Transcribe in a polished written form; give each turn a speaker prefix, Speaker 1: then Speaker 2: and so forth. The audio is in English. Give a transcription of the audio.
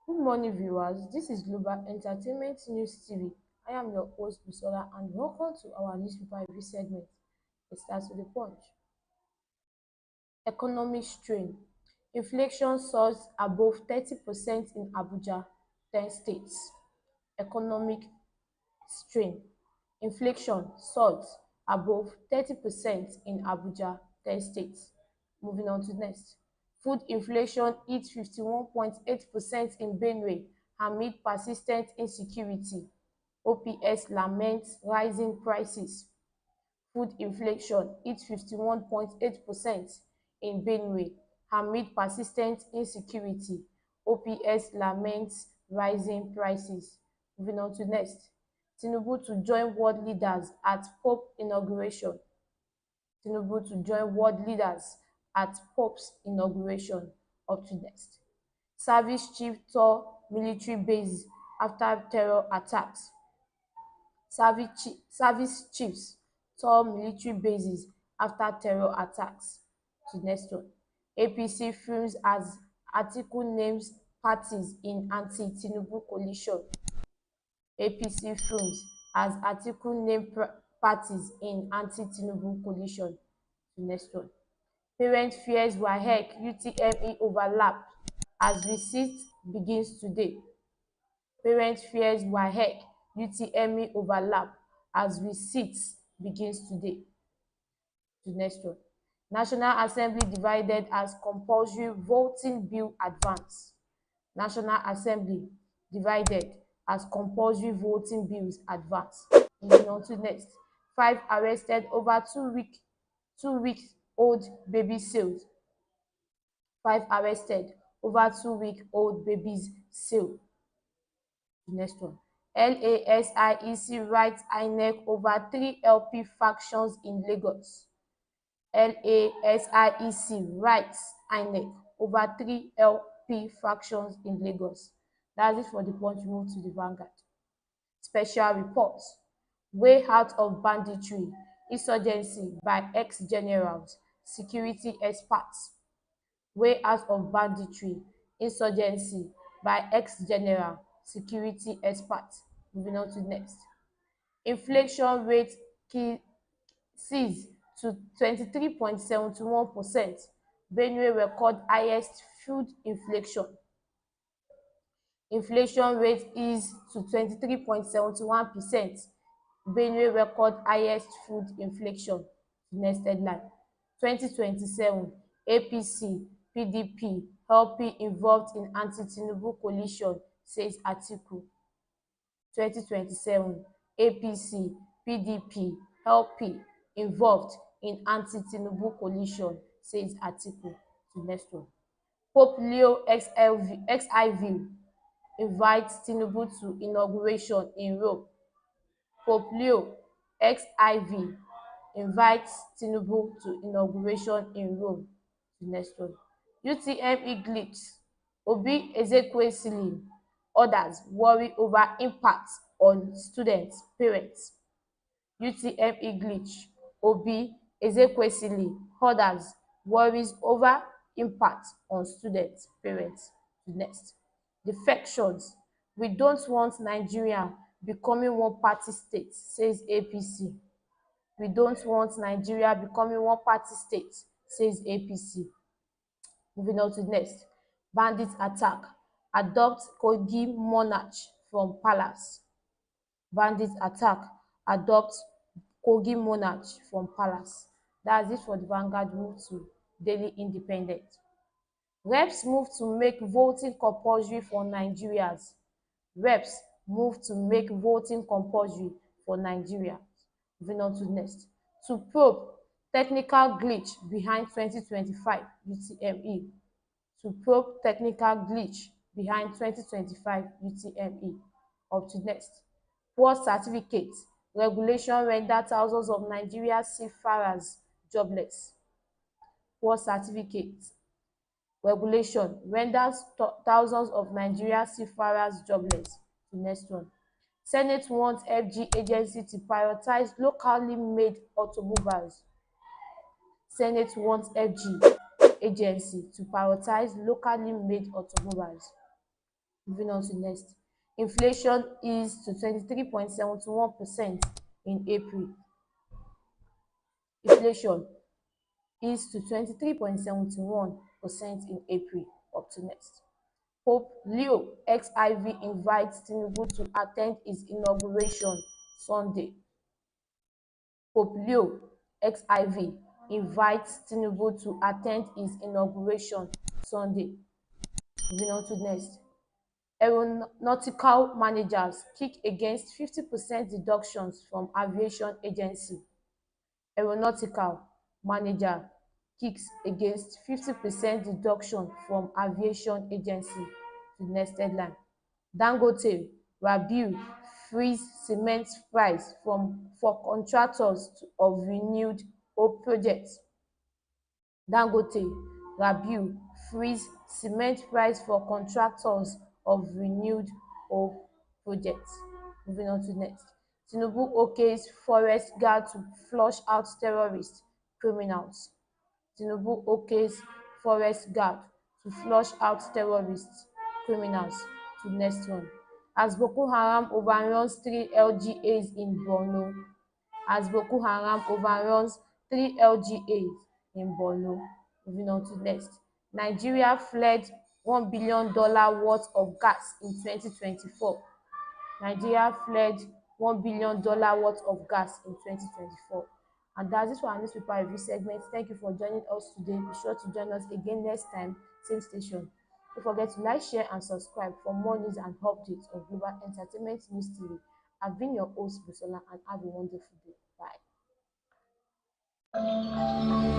Speaker 1: Good morning, viewers. This is Global Entertainment News TV. I am your host, Busola, and welcome to our newspaper review segment. It starts with the punch. Economic strain. Inflation soars above 30% in Abuja, 10 states. Economic strain. Inflation soars above 30% in Abuja, 10 states. Moving on to next. Food inflation hit 51.8% in Benue amid persistent insecurity. OPS laments rising prices. Food inflation hit 51.8% in Benue amid persistent insecurity. OPS laments rising prices. Moving on to next. Tinubu to join world leaders at Pope inauguration. Tinubu to join world leaders at Pope's inauguration. Up to next. Service chief tour military bases after terror attacks. Service chiefs tour military bases after terror attacks. To the next one. APC films as Atiku names parties in anti-Tinubu coalition. APC films as Atiku named parties in anti-Tinubu coalition. The next one. Parent fears WAEC UTME overlap as receipt begins today. Parent fears WAEC UTME overlap as receipts begins today. The next one. National Assembly divided as compulsory voting bill advance. National Assembly divided as compulsory voting bills advance. Moving on to next. 5 arrested over 2 weeks old baby sales. 5 arrested over 2-week-old babies sale. The next one. LASIEC writes INEC over 3 LP factions in Lagos. LASIEC writes INEC over 3 LP factions in Lagos. That's it for the punch. Move to the Vanguard. Special reports. Way out of banditry, insurgency by ex-generals, security experts. Way out of banditry, insurgency by ex-general, security experts. Moving on to next. Inflation rate seized to 23.71%. Benue record highest food inflation. Inflation rate is to 23.71%. Benue record highest food inflation. Next headline. 2027 APC PDP LP involved in anti-Tinubu coalition, says Atiku. 2027 APC PDP LP involved in anti-Tinubu coalition, says Atiku. To next one. Pope Leo XIV invites Tinubu to inauguration in Rome. Pope Leo XIV invites Tinubu to inauguration in Rome. The next one. UTME glitch. Obi Ezekwesili others worry over impact on students, parents. UTME glitch. Obi Ezekwesili others worries over impact on students, parents. The next. Defections. We don't want Nigeria becoming one-party state, says APC. We don't want Nigeria becoming one-party state, says APC. Moving on to next. Bandit attack. Adopt Kogi monarch from palace. Bandit attack. Adopt Kogi monarch from palace. That's it for the Vanguard. Move to Daily Independent. Reps move to make voting compulsory for Nigerians. Reps move to make voting compulsory for Nigeria. Moving on to next. To probe technical glitch behind 2025 UTME. To probe technical glitch behind 2025 UTME. Up to next. Poor certificate. Regulation render thousands of Nigerian seafarers jobless. Poor certificate. Regulation renders thousands of Nigerian seafarers jobless. The next one. Senate wants FG agency to prioritize locally made automobiles. Senate wants FG agency to prioritize locally made automobiles. Moving on to next. Inflation is to 23.71% in April. Inflation is to 23.71% in April. Up to next. Pope Leo XIV invites Tinubu to attend his inauguration Sunday. Pope Leo XIV invites Tinubu to attend his inauguration Sunday. Moving on to next. Aeronautical managers kick against 50% deductions from aviation agency. Aeronautical manager kicks against 50% deduction from aviation agency. The next headline. Dangote Rabiu frees cement price for contractors of renewed hope project. Dangote Rabiu frees cement price for contractors of renewed hope project. Moving on to next. Tinubu okays forest guard to flush out terrorist criminals. Tinubu okays forest guard to flush out terrorist criminals. To next one. As Boko Haram overruns 3 LGAs in Borno. As Boko Haram overruns 3 LGAs in Borno. Moving on to next. Nigeria fled $1 billion worth of gas in 2024. Nigeria fled $1 billion worth of gas in 2024. And that's it for our newspaper review segment. Thank you for joining us today. Be sure to join us again next time, same station. Don't forget to like, share, and subscribe for more news and updates on Global Entertainment News TV. I've been your host, Busola, and have a wonderful day. Bye.